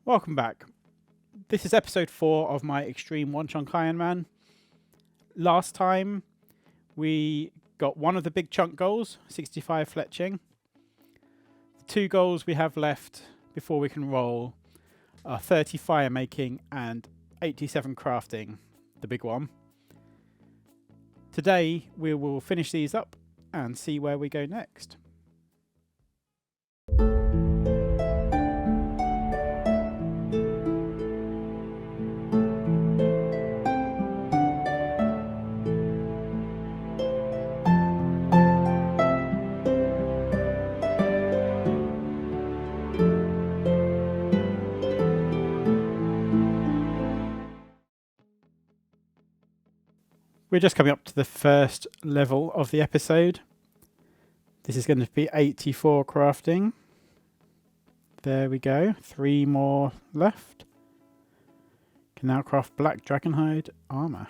Welcome back. This is episode 4 of my Xtreme One Chunk Ironman. Last time we got one of the big chunk goals, 65 fletching. The 2 goals we have left before we can roll are 30 fire making and 87 crafting, the big one. Today we will finish these up and see where we go next. We're just coming up to the first level of the episode. This is going to be 84 crafting. There we go. 3 more left. Can now craft black dragonhide armor.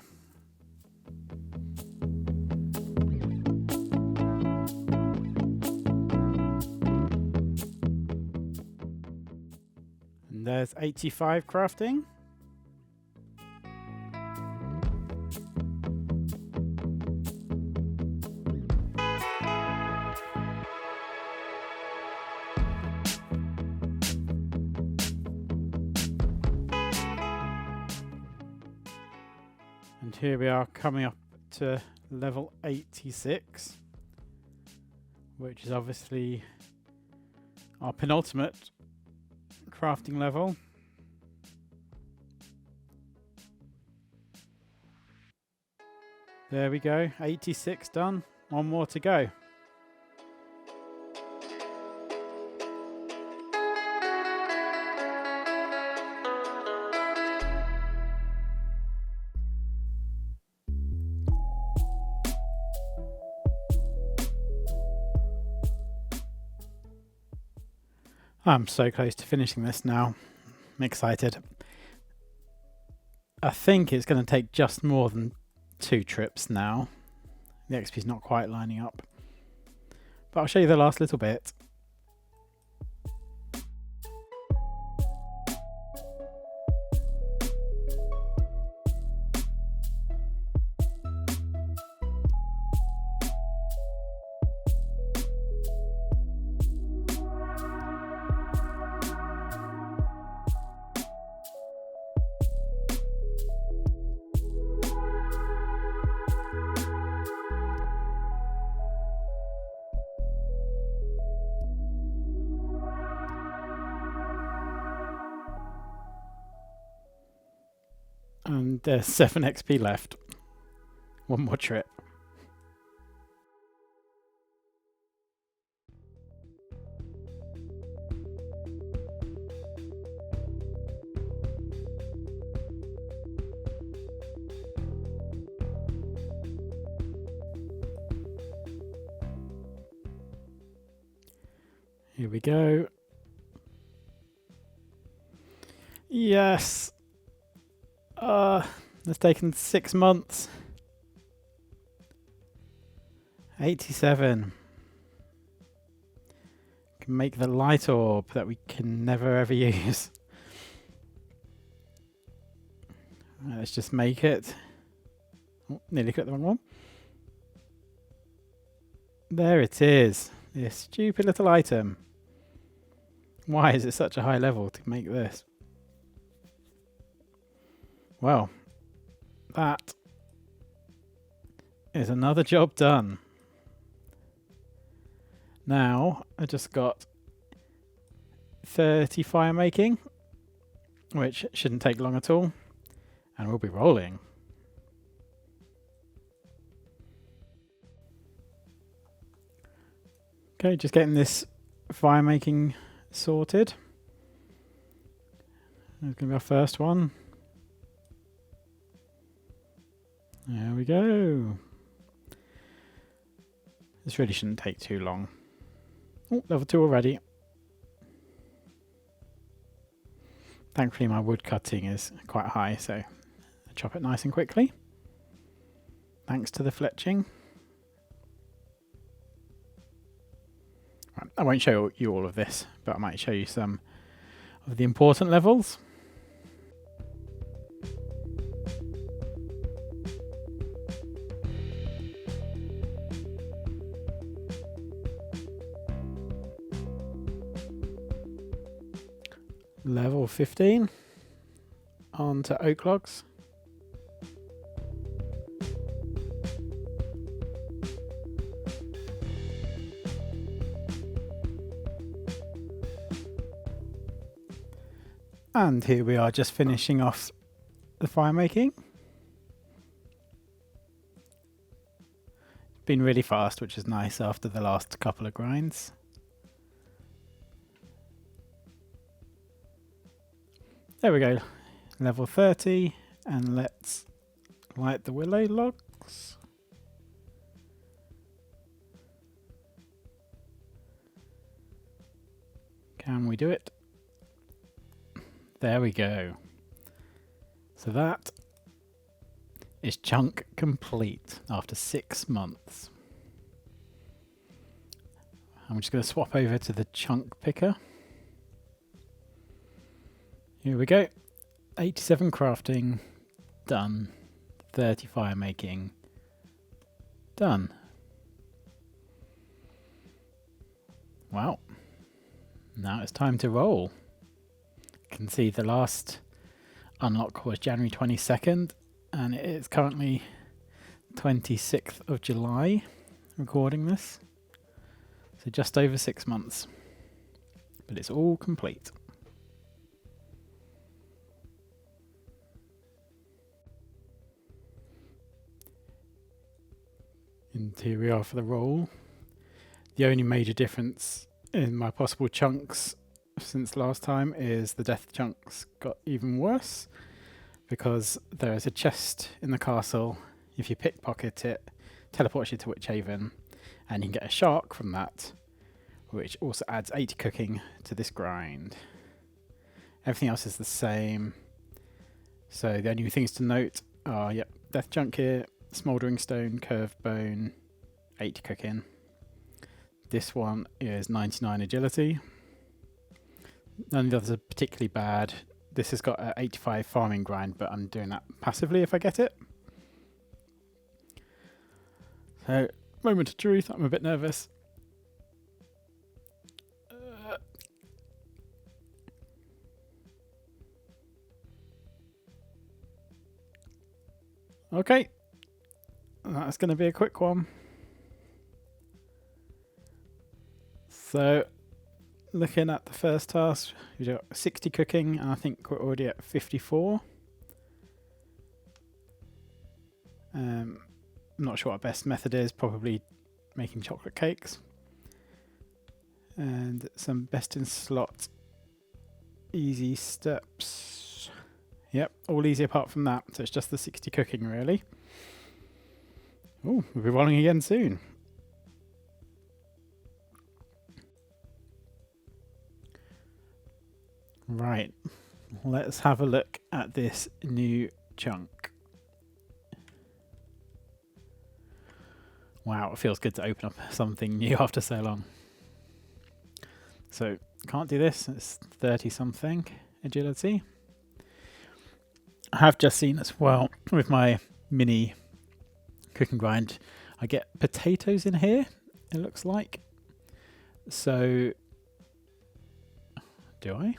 And there's 85 crafting. And here we are coming up to level 86, which is obviously our penultimate crafting level. There we go, 86 done, 1 more to go. I'm so close to finishing this now. I'm excited. I think it's going to take just more than 2 trips now. The XP's not quite lining up. But I'll show you the last little bit. And there's 7 XP left. 1 more trip. Here we go. Yes. It's taken 6 months. 87. Can make the light orb that we can never ever use. Let's just make it. Oh, nearly clicked the wrong one. There it is. This stupid little item. Why is it such a high level to make this? Well, that is another job done. Now, I just got 30 fire making, which shouldn't take long at all, and we'll be rolling. Okay, just getting this fire making sorted. That's going to be our first one. There we go. This really shouldn't take too long. Oh, level 2 already. Thankfully my wood cutting is quite high, so I chop it nice and quickly. Thanks to the fletching. Right, I won't show you all of this, but I might show you some of the important levels. Level 15 on to oak logs. And here we are, just finishing off the fire making. Been really fast, which is nice after the last couple of grinds. There we go, level 30, and let's light the willow logs. Can we do it? There we go. So that is chunk complete after 6 months. I'm just going to swap over to the chunk picker. Here we go. 87 crafting, done. 30 fire making, done. Wow. Now it's time to roll. You can see the last unlock was January 22nd, and it is currently 26th of July recording this. So just over 6 months. But it's all complete. And here we are for the roll. The only major difference in my possible chunks since last time is the death chunks got even worse, because there is a chest in the castle. If you pickpocket it, teleports you to Witchhaven, and you can get a shark from that, which also adds 80 cooking to this grind. Everything else is the same. So the only things to note are, yep, death chunk here, smouldering stone, curved bone, 80 cooking. This one is 99 agility. None of the others are particularly bad. This has got an 85 farming grind, but I'm doing that passively if I get it. So, moment of truth, I'm a bit nervous. Okay, that's going to be a quick one. So, looking at the first task, we've got 60 cooking, and I think we're already at 54. I'm not sure what our best method is, probably making chocolate cakes. And some best in slot easy steps. Yep, all easy apart from that, so it's just the 60 cooking really. Oh, we'll be rolling again soon. Right, let's have a look at this new chunk. Wow, it feels good to open up something new after so long. So, can't do this, it's 30 something agility. I have just seen as well with my mini cooking grind, I get potatoes in here, it looks like. So, do I?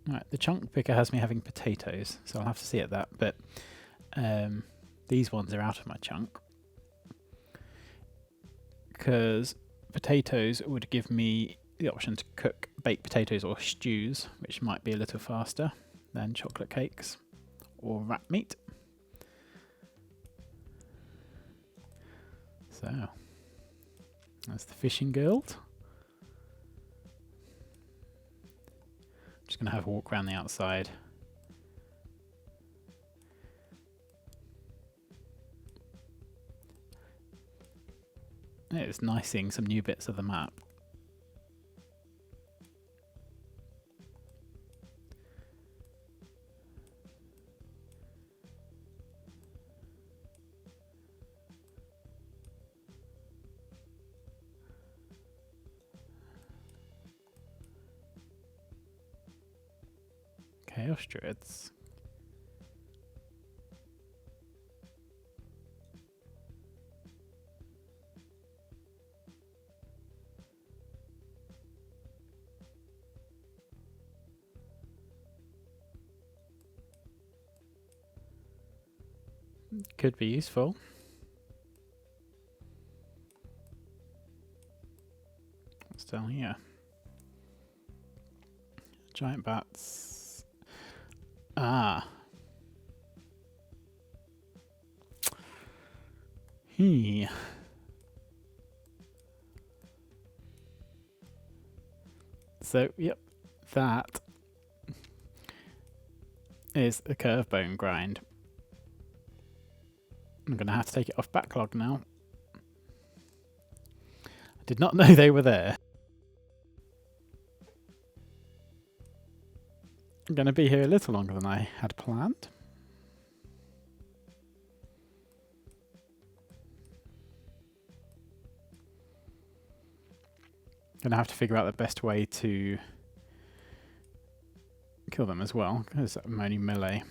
Right, the chunk picker has me having potatoes, so I'll have to see at that, but these ones are out of my chunk. Because potatoes would give me the option to cook baked potatoes or stews, which might be a little faster than chocolate cakes or rat meat. So, that's the fishing guild. Just going to have a walk around the outside. It's nice seeing some new bits of the map. Chaos Druids. Could be useful. What's down here? Giant bats. Ah. So, yep, that is a curve bone grind. I'm going to have to take it off backlog now. I did not know they were there. I'm going to be here a little longer than I had planned. Going to have to figure out the best way to kill them as well, because I'm only melee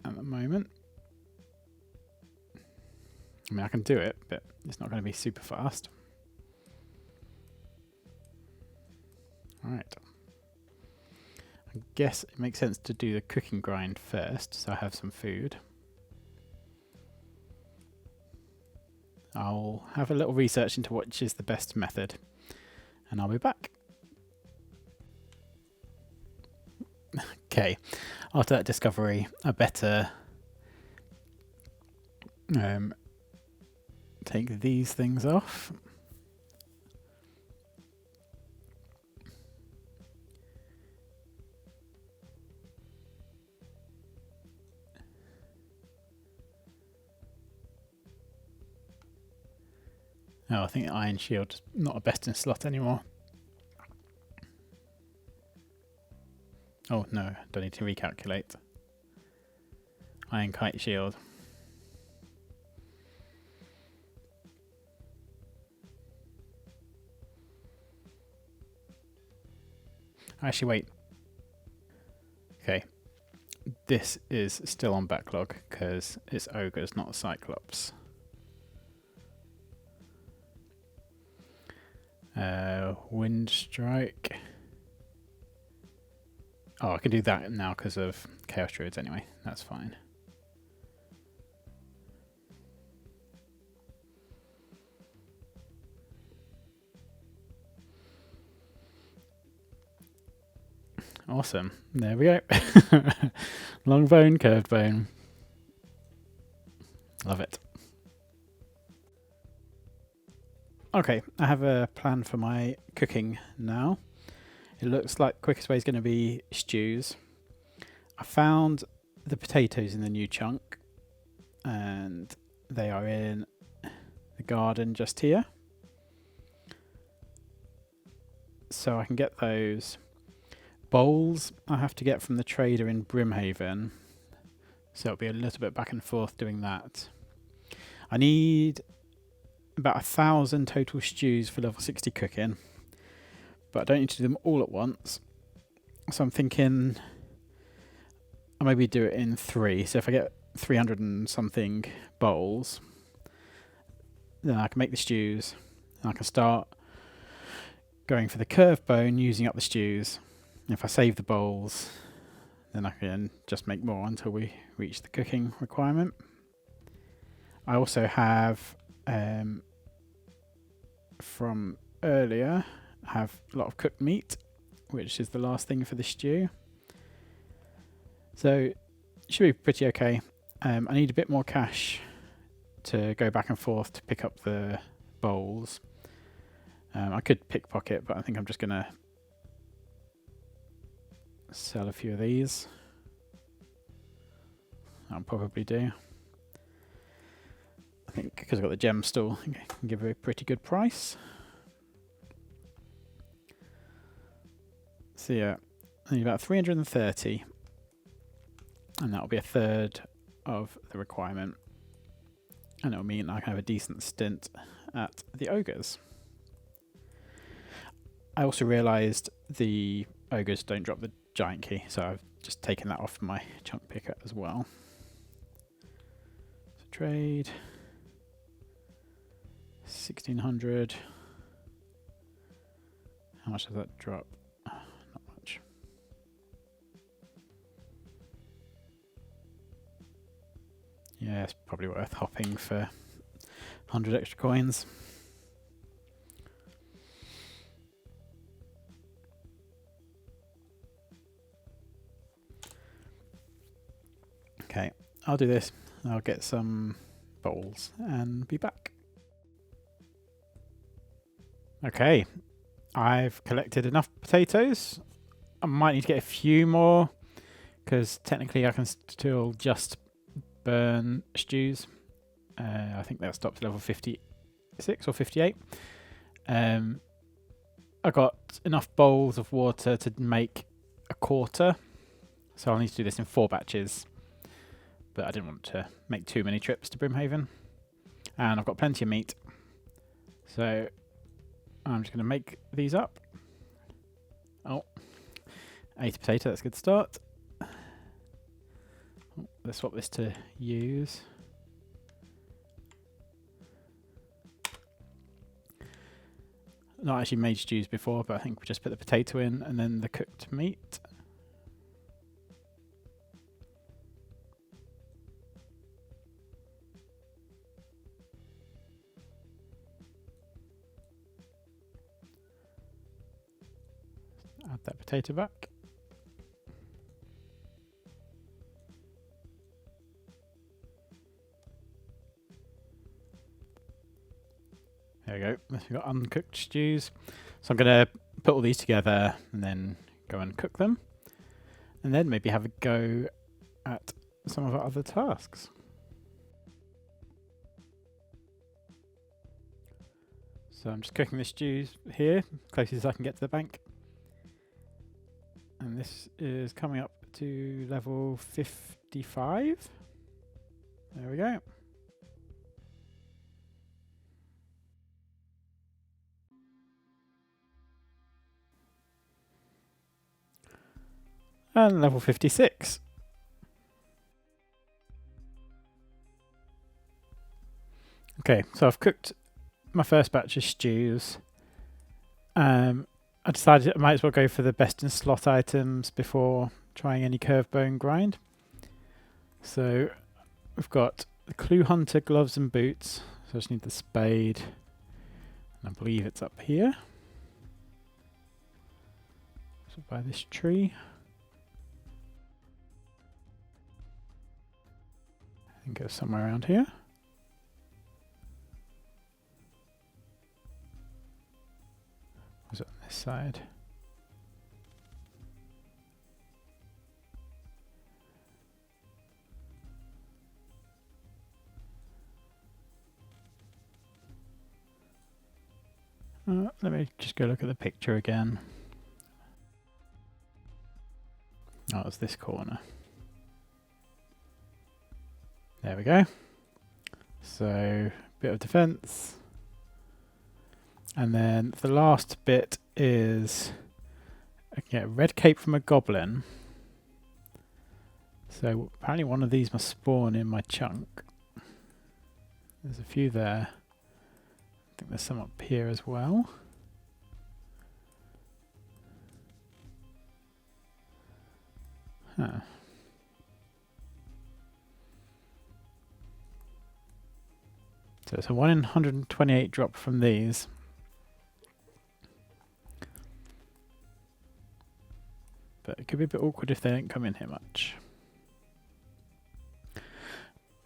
at the moment. I mean, I can do it, but it's not going to be super fast. Alright. I guess it makes sense to do the cooking grind first, so I have some food. I'll have a little research into which is the best method, and I'll be back. Okay, after that discovery, I better take these things off. Oh, I think Iron Shield's not a best in slot anymore. Oh no, don't need to recalculate. Iron Kite Shield. Actually, wait. Okay. This is still on backlog because it's Ogres, not Cyclops. Wind Strike. Oh, I can do that now because of Chaos Druids anyway. That's fine. Awesome. There we go. Long bone, curved bone. Love it. Okay, I have a plan for my cooking now. It looks like the quickest way is going to be stews. I found the potatoes in the new chunk, and they are in the garden just here. So I can get those. Bowls I have to get from the trader in Brimhaven, so it'll be a little bit back and forth doing that. I need about 1,000 total stews for level 60 cooking, but I don't need to do them all at once, so I'm thinking I'll maybe do it in 3. So if I get 300 and something bowls, then I can make the stews, and I can start going for the curved bone using up the stews. If I save the bowls, then I can just make more until we reach the cooking requirement. I also have, from earlier, I have a lot of cooked meat, which is the last thing for the stew. So it should be pretty okay. I need a bit more cash to go back and forth to pick up the bowls. I could pickpocket, but I think I'm just going to sell a few of these. I'll probably do. I think because I've got the gem stall, I can give a pretty good price. So yeah, I need about 330, and that'll be a third of the requirement, and it'll mean I can have a decent stint at the Ogres. I also realised the Ogres don't drop the giant key, so I've just taking that off my chunk picker as well. So trade 1600. How much does that drop? Not much. Yeah, it's probably worth hopping for 100 extra coins. Okay, I'll do this. I'll get some bowls and be back. Okay, I've collected enough potatoes. I might need to get a few more because technically I can still just burn stews. I think that stops level 56 or 58. I got enough bowls of water to make a quarter, so I'll need to do this in 4 batches. But I didn't want to make too many trips to Brimhaven. And I've got plenty of meat. So I'm just going to make these up. Oh, 80 potato, that's a good start. Oh, let's swap this to use. Not actually made stews before, but I think we just put the potato in and then the cooked meat. Add that potato back. There we go. We've got uncooked stews. So I'm going to put all these together and then go and cook them. And then maybe have a go at some of our other tasks. So I'm just cooking the stews here, closest as I can get to the bank. And this is coming up to level 55. There we go. And level 56. Okay, so I've cooked my first batch of stews. I decided I might as well go for the best in slot items before trying any curve bone grind. So we've got the Clue Hunter gloves and boots. So I just need the spade. And I believe it's up here. So by this tree. I think it's somewhere around here. Was it on this side? Let me just go look at the picture again. Oh, it's this corner. There we go. So, bit of defense. And then the last bit is I can get a red cape from a goblin. So apparently one of these must spawn in my chunk. There's a few there. I think there's some up here as well. Huh. So it's a 1 in 128 drop from these. But it could be a bit awkward if they don't come in here much.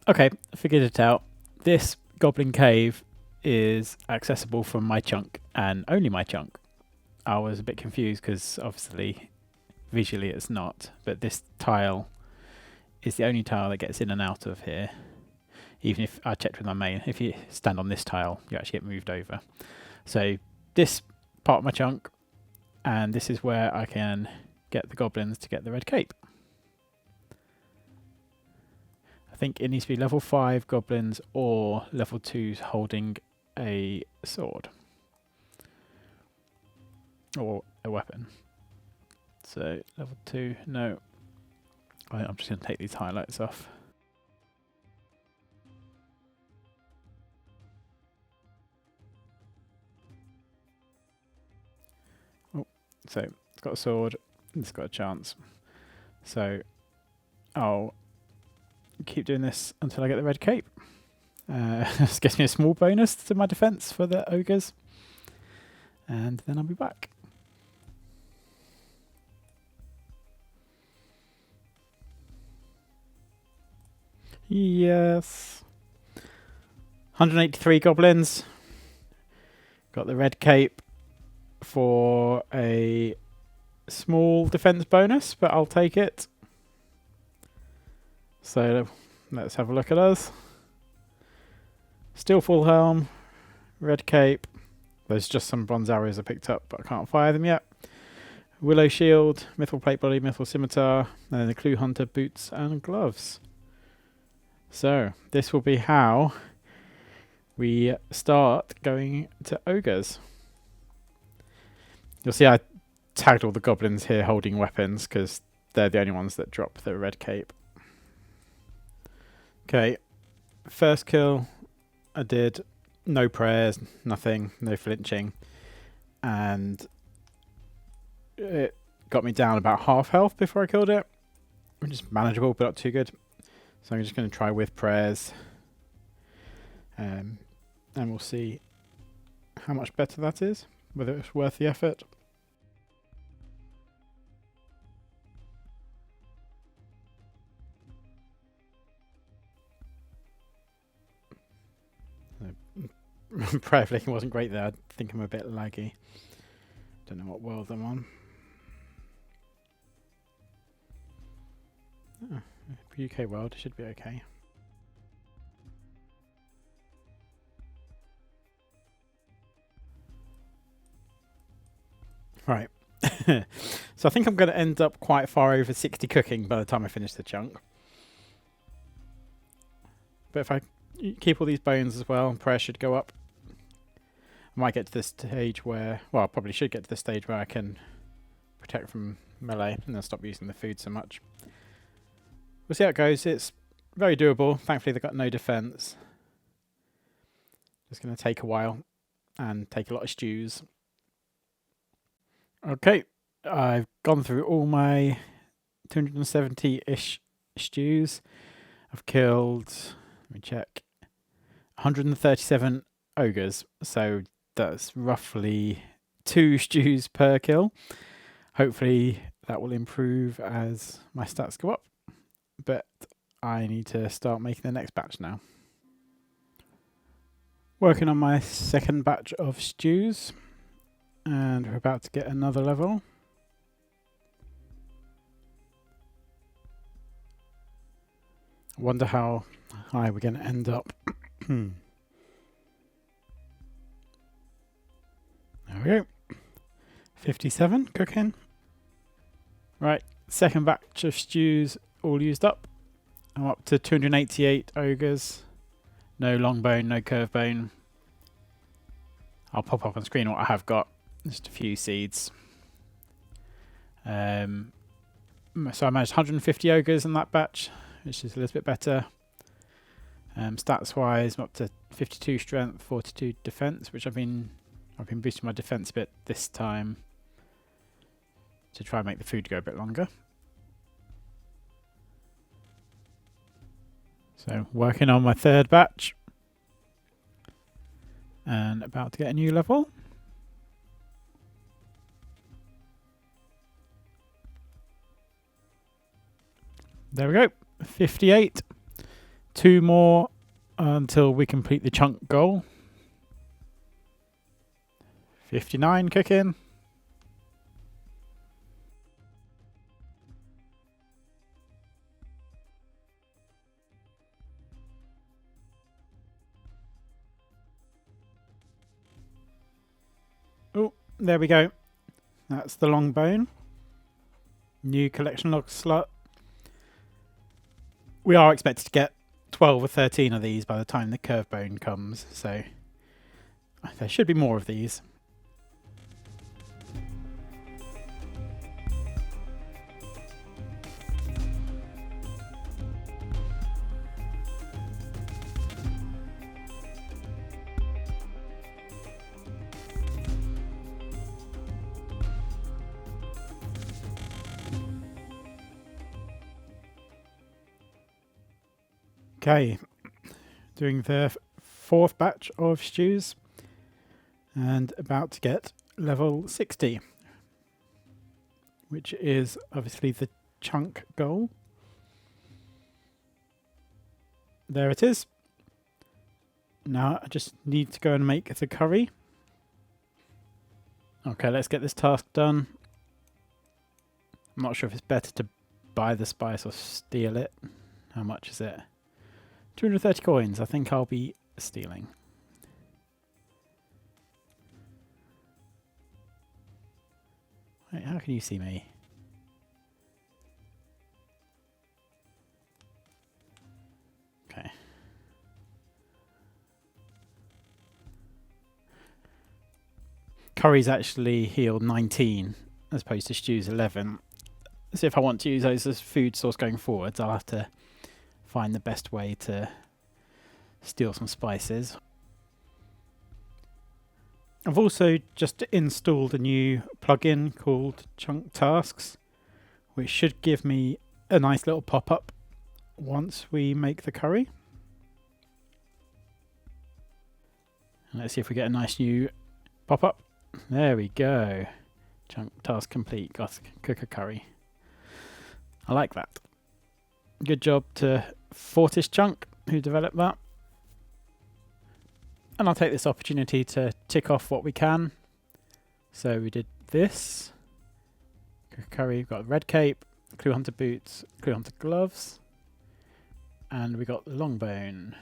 Okay, figured it out. This goblin cave is accessible from my chunk and only my chunk. I was a bit confused because obviously visually it's not, but this tile is the only tile that gets in and out of here. Even if I checked with my main, if you stand on this tile, you actually get moved over. So this part of my chunk, and this is where I can get the goblins to get the red cape. I think it needs to be level 5 goblins or level 2s holding a sword. Or a weapon. So level 2, no. I'm just going to take these highlights off. Oh, so it's got a sword. It's got a chance. So I'll keep doing this until I get the red cape. This gets me a small bonus to my defense for the ogres. And then I'll be back. Yes. 183 goblins. Got the red cape for a small defense bonus, but I'll take it. So let's have a look at us. Steel full helm, red cape. There's just some bronze arrows I picked up, but I can't fire them yet. Willow shield, mithril plate body, mithril scimitar, and then the clue hunter boots and gloves. So this will be how we start going to ogres. You'll see I tagged all the goblins here holding weapons because they're the only ones that drop the red cape. Okay, first kill I did, no prayers, nothing, no flinching, and it got me down about half health before I killed it, which is manageable but not too good. So I'm just going to try with prayers, and we'll see how much better that is, whether it's worth the effort. Prayer flicking wasn't great there. I think I'm a bit laggy. Don't know what world I'm on. Oh, UK world should be okay. Right. So I think I'm going to end up quite far over 60 cooking by the time I finish the chunk. But if I keep all these bones as well, prayer should go up. I might get to this stage where, well, I probably should get to the stage where I can protect from melee and then stop using the food so much. We'll see how it goes. It's very doable. Thankfully, they've got no defense. It's going to take a while and take a lot of stews. Okay, I've gone through all my 270-ish stews. I've killed, let me check, 137 ogres. So that's roughly 2 stews per kill. Hopefully that will improve as my stats go up. But I need to start making the next batch now. Working on my second batch of stews. And we're about to get another level. I wonder how high we're going to end up. There we go. 57 cooking. Right, second batch of stews all used up. I'm up to 288 ogres. No long bone, no curve bone. I'll pop up on screen what I have got. Just a few seeds. So I managed 150 ogres in that batch, which is a little bit better. Stats wise, I'm up to 52 strength, 42 defense, which I've been boosting my defense a bit this time to try and make the food go a bit longer. So working on my third batch and about to get a new level. There we go, 58. 2 more until we complete the chunk goal. 59 cooking. Oh, there we go. That's the long bone. New collection log slot. We are expected to get 12 or 13 of these by the time the curve bone comes, so there should be more of these. Okay, doing the fourth batch of stews and about to get level 60, which is obviously the chunk goal. There it is. Now I just need to go and make the curry. Okay, let's get this task done. I'm not sure if it's better to buy the spice or steal it. How much is it? 230 coins. I think I'll be stealing. Wait, how can you see me? Okay. Curry's actually healed 19 as opposed to stew's 11. So if I want to use those as food source going forwards, I'll have to find the best way to steal some spices. I've also just installed a new plugin called Chunk Tasks, which should give me a nice little pop-up once we make the curry. And let's see if we get a nice new pop-up. There we go. Chunk task complete. Got to cook a curry. I like that. Good job to Fortis Chunk, who developed that. And I'll take this opportunity to tick off what we can. So we did this. Cook a curry. We've got red cape, clue hunter boots, clue hunter gloves. And we got the long bone.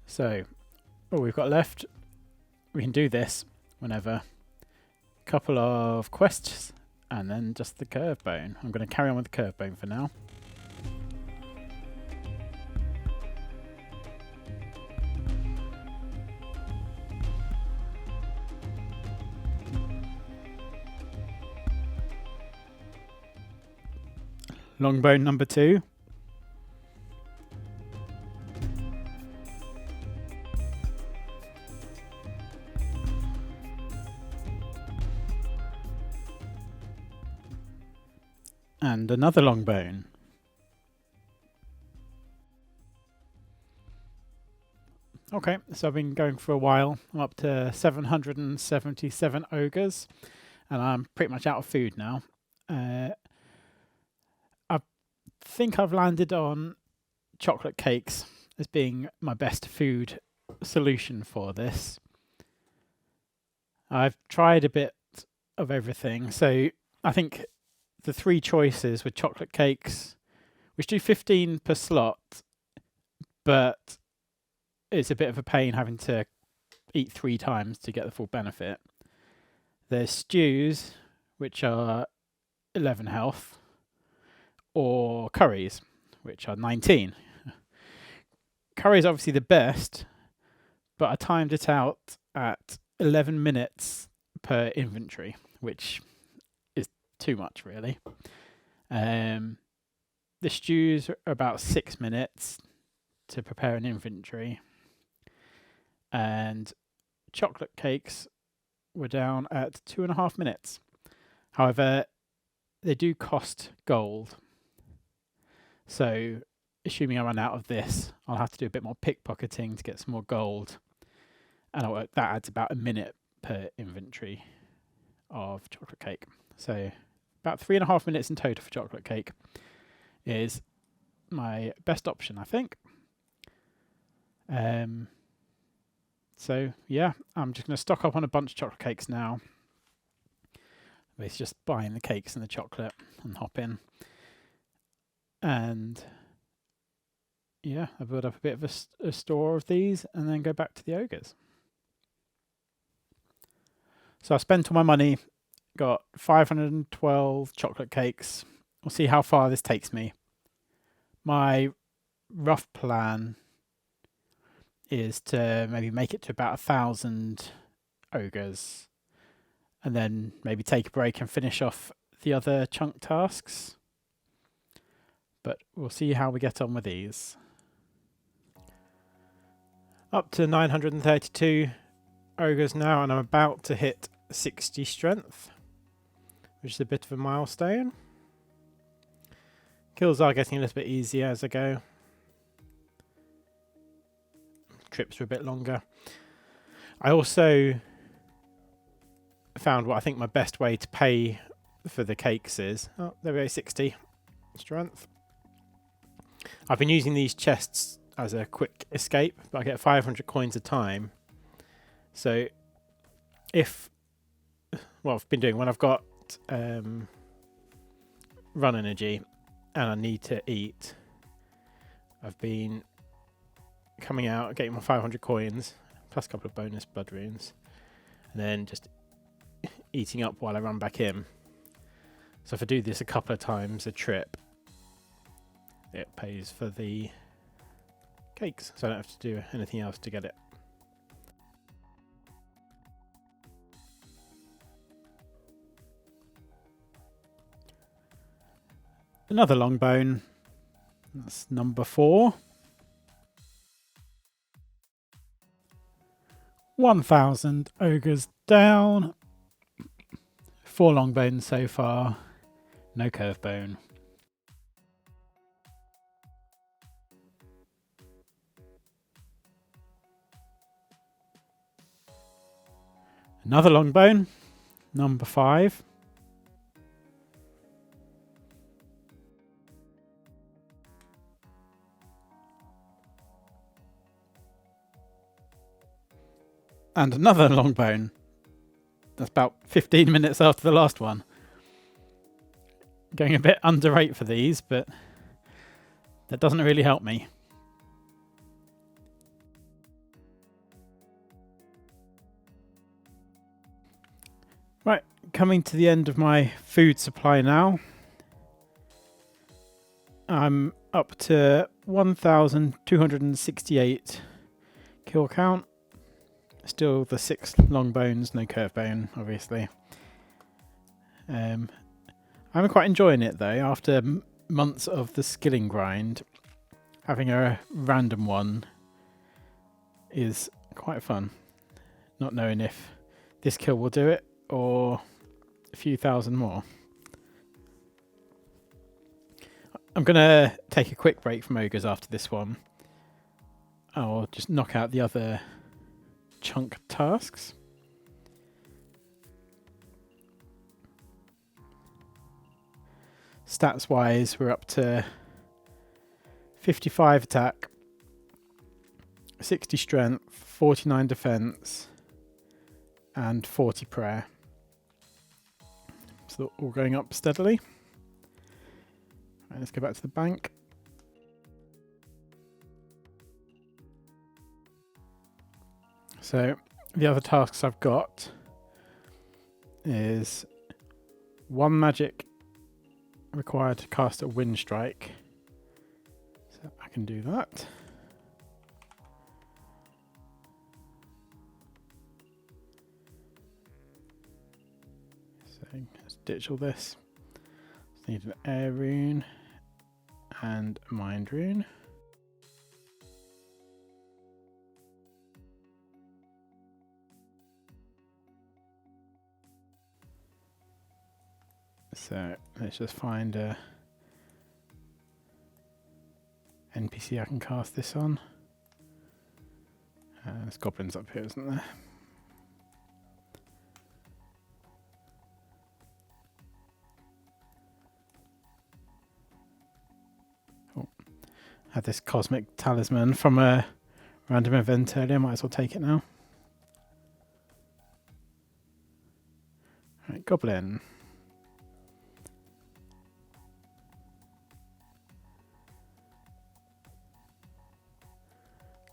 So all we've got left, we can do this whenever. Couple of quests and then just the curve bone. I'm going to carry on with the curve bone for now. Long bone number 2. And another long bone. Okay, so I've been going for a while. I'm up to 777 ogres, and I'm pretty much out of food now. I think I've landed on chocolate cakes as being my best food solution for this. I've tried a bit of everything, so I think the 3 choices were chocolate cakes, which do 15 per slot, but it's a bit of a pain having to eat 3 times to get the full benefit. There's stews, which are 11 health, or curries, which are 19. Curry is obviously the best, but I timed it out at 11 minutes per inventory, which is too much, really. The stews are about 6 minutes to prepare an inventory, and chocolate cakes were down at 2.5 minutes. However, they do cost gold. So, assuming I run out of this, I'll have to do a bit more pickpocketing to get some more gold. And that adds about a minute per inventory of chocolate cake. So, about 3.5 minutes in total for chocolate cake is my best option, I think. So, yeah, I'm just going to stock up on a bunch of chocolate cakes now. Basically just buying the cakes and the chocolate and hop in. And yeah, I build up a bit of a store of these and then go back to the ogres. So I spent all my money, got 512 chocolate cakes. We'll see how far this takes me. My rough plan is to maybe make it to about 1,000 ogres and then maybe take a break and finish off the other chunk tasks. But we'll see how we get on with these. Up to 932 ogres now, and I'm about to hit 60 strength, which is a bit of a milestone. Kills are getting a little bit easier as I go. Trips are a bit longer. I also found what I think my best way to pay for the cakes is. Oh, there we go, 60 strength. I've been using these chests as a quick escape, but I get 500 coins a time. So if, what I've been doing when I've got run energy and I need to eat, I've been coming out, getting my 500 coins, plus a couple of bonus blood runes, and then just eating up while I run back in. So if I do this a couple of times a trip, it pays for the cakes, so I don't have to do anything else to get it. Another long bone. That's number 4. 1,000 ogres down. 4 long bones so far. No curve bone. Another long bone. Number 5. And another long bone. That's about 15 minutes after the last one. Going a bit under rate for these, but that doesn't really help me. Right, coming to the end of my food supply now. I'm up to 1,268 kill count. Still the 6 long bones, no curve bone, obviously. I'm quite enjoying it though. After months of the skilling grind, having a random one is quite fun. Not knowing if this kill will do it or a few thousand more. I'm going to take a quick break from ogres after this one. I'll just knock out the other chunk tasks. Stats wise, we're up to 55 attack, 60 strength, 49 defense, and 40 prayer. So all going up steadily. Right, let's go back to the bank. So the other tasks I've got is 1 magic required to cast a wind strike. So I can do that. So let's ditch all this. Just need an air rune and a mind rune. So let's just find a NPC I can cast this on. There's goblins up here, isn't there? Oh, had this cosmic talisman from a random event earlier. Might as well take it now. Right, goblin.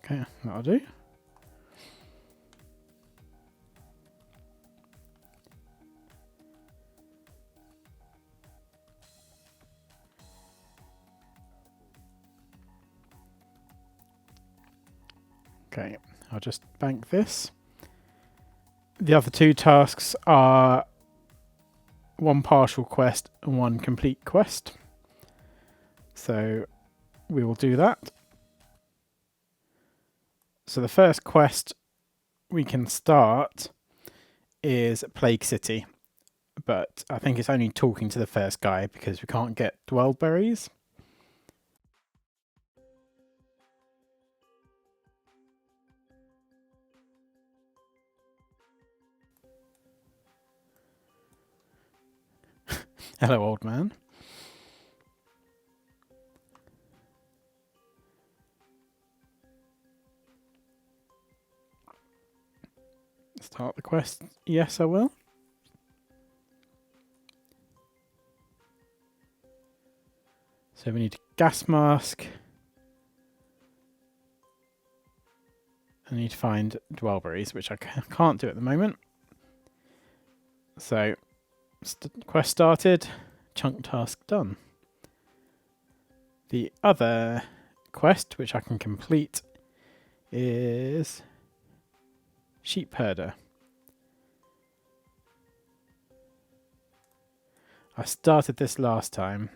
Okay, that'll do. Okay, I'll just bank this. The other 2 tasks are 1 partial quest and 1 complete quest. So we will do that. So the first quest we can start is Plague City, but I think it's only talking to the first guy because we can't get dwell berries. Hello, old man. Start the quest. Yes, I will. So we need a gas mask. I need to find dwellberries, which I can't do at the moment. So, quest started, chunk task done. The other quest, which I can complete, is sheep herder. I started this last time.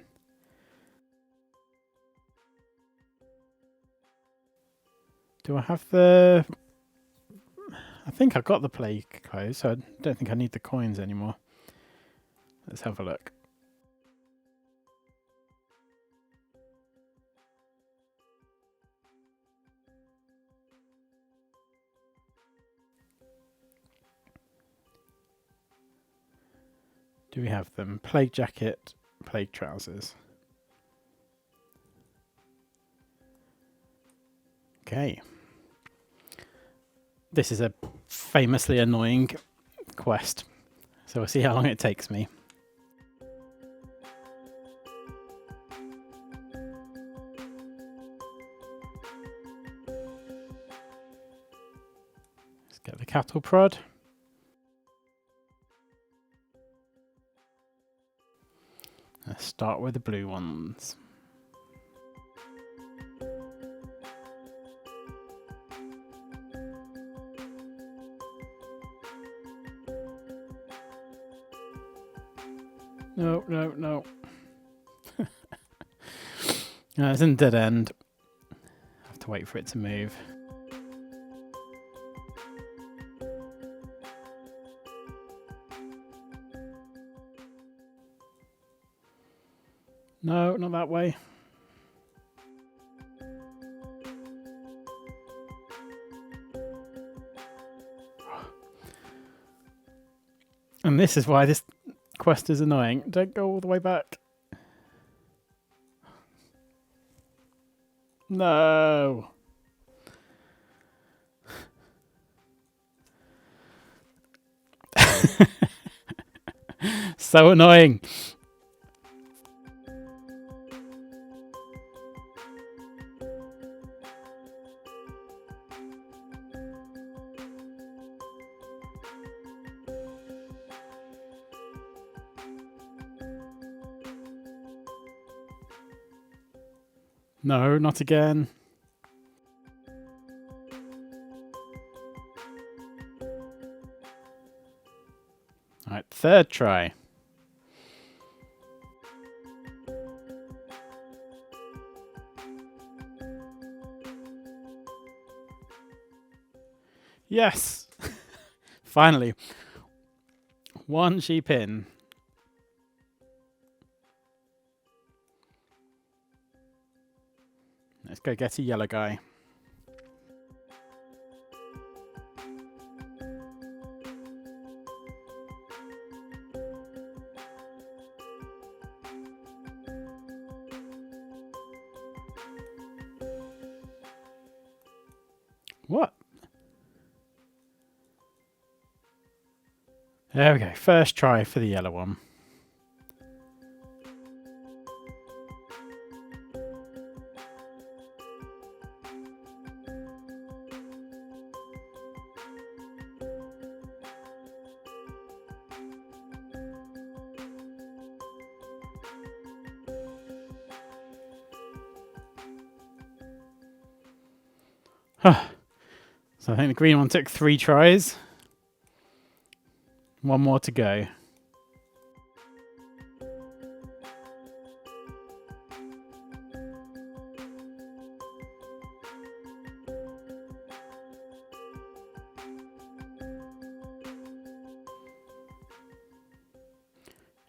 Do I have the... I think I got the play clothes, so I don't think I need the coins anymore. Let's have a look. Do we have them? Plague jacket, plague trousers. Okay. This is a famously annoying quest, so we'll see how long it takes me. Let's get the cattle prod. Let's start with the blue ones. No, no, no. No, it's in dead end. I have to wait for it to move. No, not that way. And this is why this quest is annoying. Don't go all the way back. No. So annoying. No, not again. Alright, third try. Yes! Finally. One sheep in. Let's go get a yellow guy. What? There we go. First try for the yellow one. So I think the green one took 3 tries. One more to go.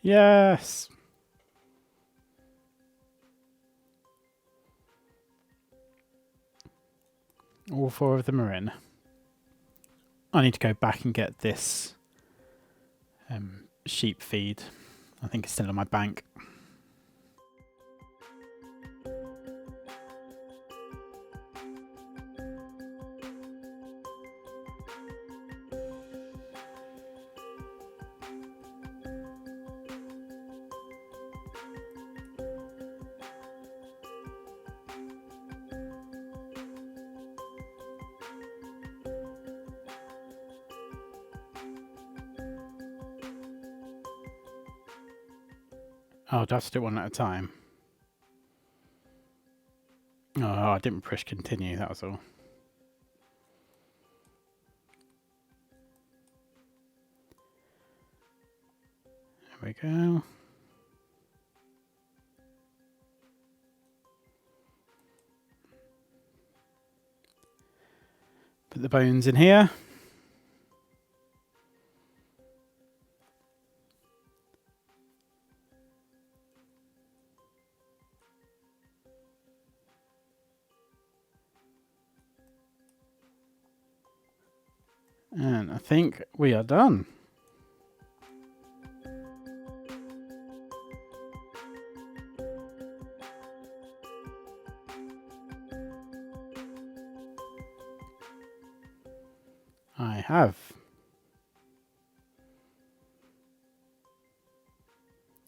Yes. All 4 of them are in. I need to go back and get this sheep feed I think it's still in my bank. Oh, do I have to do one at a time? Oh, I didn't push continue, that was all. There we go. Put the bones in here. And I think we are done. I have.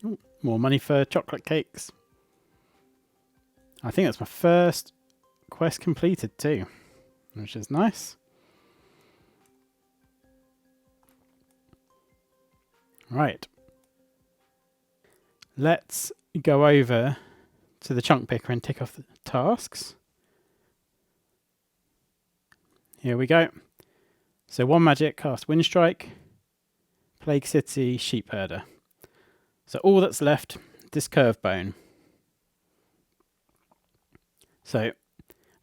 Ooh, more money for chocolate cakes. I think that's my first quest completed too, which is nice. Right. Let's go over to the chunk picker and tick off the tasks. Here we go. So 1 magic, cast Windstrike, Plague City, Sheep Herder. So all that's left, this curve bone. So I'm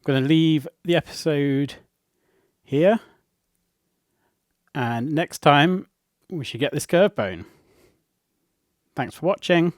going to leave the episode here. And next time we should get this curve bone. Thanks for watching.